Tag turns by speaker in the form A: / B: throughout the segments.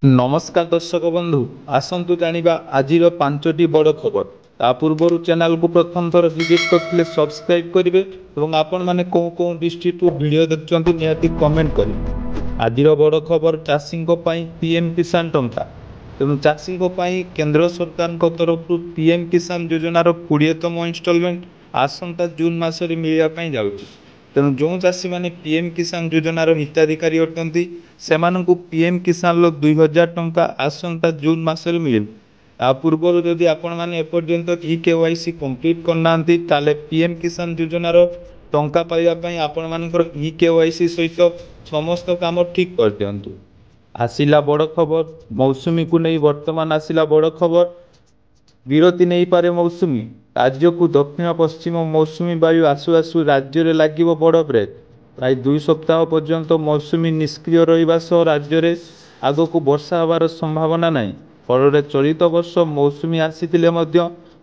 A: नमस्कार दर्शक बंधु आसतु जानिबा आजिर पांचटी बड़ खबर ता पूर्व चैनल को प्रथम थर विजिट करते सब्सक्राइब करेंगे और आपण मैंने कौ कौ डिस्ट्रिक्ट वीडियो देखते निहाती कमेंट करेंगे। आजिर बड़ खबर चाषी पीएम किसान टंका तेणु चाषी केंद्र सरकार तरफ पीएम किसान योजनार 20तम इनस्टलमेंट आसंता जून मासरे मिलवाई जाऊँगी। तेणु जो चाषी मैंने पीएम किसान योजनार हिताधिकारी अटंती से पीएम किसान 2000 टंका आसंता जून मासरे मिले। आ पूर्व जदि आपण मैंने एपर्यंत केवाईसी कंप्लीट करना ताले पीएम किसान योजनार टंका पाइबापी आपण मानकर केवाईसी सहित समस्त काम ठीक कर दिंतु। आसिला बड़ खबर मौसुमी को नहीं वर्तमान आसिला बड़ खबर विरति नहीं पारे मौसुमी राज्य को दक्षिण पश्चिम मौसुमी वायु आसु आसु राज्य में लगे बड़ ब्रेक प्राय 2 सप्ताह पर्यंत मौसुमी निष्क्रिय रहा राज्य में आग को वर्षा हबार संभावना नहीं। फल चलित वर्ष मौसुमी आसी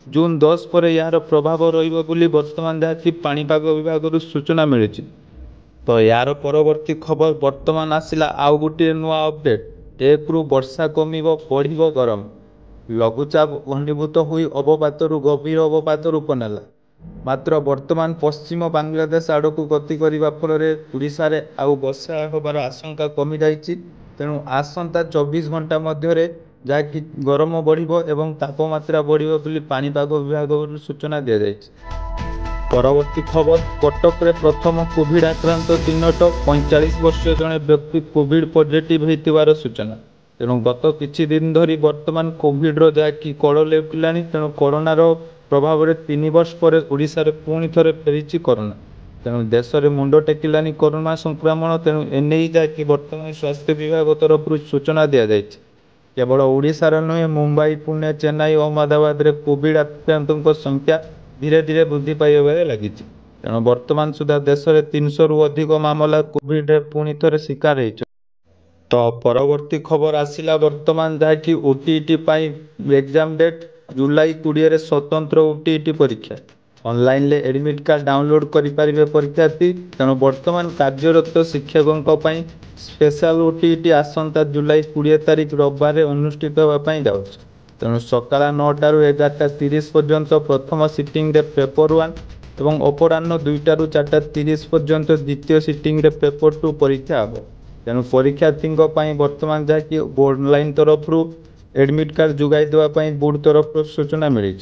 A: जून 10 पर यार प्रभाव रर्तमान जहाँकि पाणीपाग विभाग सूचना मिली। तो यार परवर्ती खबर वर्तमान आसला आउ गोटे नुआ अपडेट एक रु वर्षा कम बढ़ गरम लघुचाप घनीभूत हुई अवपातर गभीर अवपात रूप नेला। मात्र वर्तमान पश्चिम बांग्लादेश आड़ को गति करने फल ओडिशा रे आउ वर्षा होबार आशंका कमी जाइछि। तेणु आसंता 24 घंटा मध्य जहाँकि गरम बढ़ एवं तापमात्रा बढ़ पाणीपाग विभाग सूचना दी जाइछि। परवर्ती खबर कटक रे प्रथम कोविड आक्रांत चिन्हट 45 वर्षीय जड़े व्यक्ति कोविड पॉजिटिव होइतिबार सूचना। तेणु गत किछि दिन धरी वर्तमान कोविड्र जहाँकि कड़ लेउटिलानी। तेणु कोरोनार प्रभाव में 3 वर्ष पर ओडिशा रे पुणी थे फेरी कोरोना। तेणु देश में मुंड टेकिलानी कोरोना संक्रमण। तेणु एने जहाँकि वर्तमान स्वास्थ्य विभाग तरफ सूचना दी जाइए केवल ओडिशार नुहे मुंबई पुणे चेन्नई अहमदाबाद रे कोविड आक्रांतों संख्या धीरे धीरे वृद्धि पाइबार लगी। तेणु वर्तमान सुधा देश में 300 रु अधिक मामला कोविड पुणी थे शिकार हो। तो परवर्ती खबर आसिला वर्तमान जहाँकि ओटीईटी एग्जाम डेट जुलाई 20 रे स्वतंत्र ओटीईटी परीक्षा ऑनलाइन ले एडमिट कार्ड डाउनलोड करें परीक्षार्थी। तेणु वर्तमान कार्यरत शिक्षकों स्पेशल ओटीईटी आसंता जुलाई 20 तारीख रविवार अनुष्ठित होगापी जाऊँ। तेणु सकाल 9टा रु 11:30 पर्यंत प्रथम सिटिंग रे पेपर 1 और अपराह्न 2टा रु 4:30 पर्यंत द्वितीय सिटिंग रे पेपर 2 परीक्षा हम। तेणु परीक्षार्थी वर्तमान जहाँकि ऑनलाइन तरफ एडमिट कार्ड जुगाई देवाई बोर्ड तरफ सूचना मिली।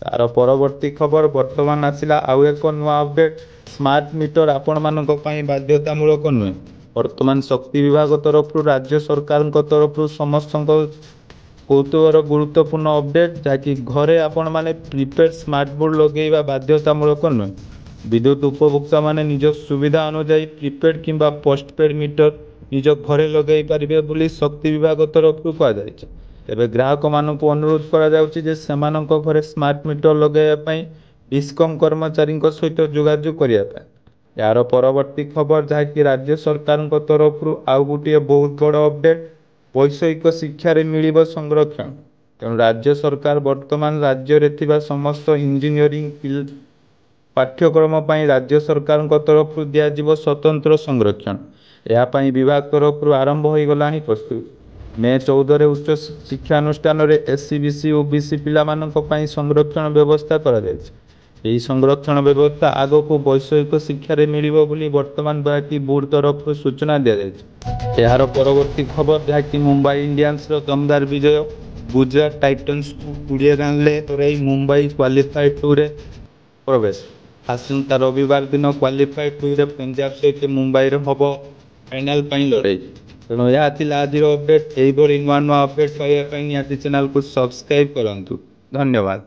A: तार परवर्ती खबर वर्तमान आसला आउ एक नुआ अपडेट स्मार्ट मीटर आपण मान बाध्यतामूलक नुहे। वर्तमान शक्ति विभाग तरफ राज्य सरकार तरफ समस्त कौतुहर गुरुत्वपूर्ण अपडेट जहाँकि घरे आपण मैंने प्रिपेड स्मार्ट बोर्ड लगेगा बाध्यतामूलक नुहे। विद्युत उपभोक्ता माने निज सुविधा अनुजाई प्रिपेड किंबा पोस्टपेड मीटर निज घरे लगे पारे बोली शक्ति विभाग तरफ कहुई। तेरे ग्राहक मानक अनुरोध करा घरे स्मार्ट मीटर लगेवाई डिस्कम कर्मचारी सहित जोगाजोग करने। यार परवर्ती खबर जहाँकि राज्य सरकार तरफ आउ गोटे बहुत बड़ अपडेट वैषयिक शिक्षा मिल संरक्षण। तेणु राज्य सरकार वर्तमान राज्य में समस्त इंजीनियरिंग पाठ्यक्रम राज्य सरकार तरफ दिज्व स्वतंत्र संरक्षण। यापाई विभाग तरफ आरंभ हो गला प्रस्तुत। मे 14 उच्च शिक्षानुष्ठान एससी बीसी ओबीसी पिला संरक्षण व्यवस्था कर संरक्षण व्यवस्था आग को वैषयिक शिक्षा मिल वर्तमान बाकी बोर्ड तरफ सूचना दी जाए। यार परवर्ती खबर जहाँकि मुंबई इंडियंस दमदार विजय गुजरात टाइटन्स को 20 रन हराई मुंबई क्वालिफाइड 2 रे प्रवेश। आसंता रविवार दिन क्वालिफाइड 2 रे पंजाब सहित मुंबई हम फाइनाल लड़ाई। तेणु यह आज अपडेट यही नुआ नुआ अपडेट पाइबापी निहाती चैनल को सब्सक्राइब करूँ। धन्यवाद।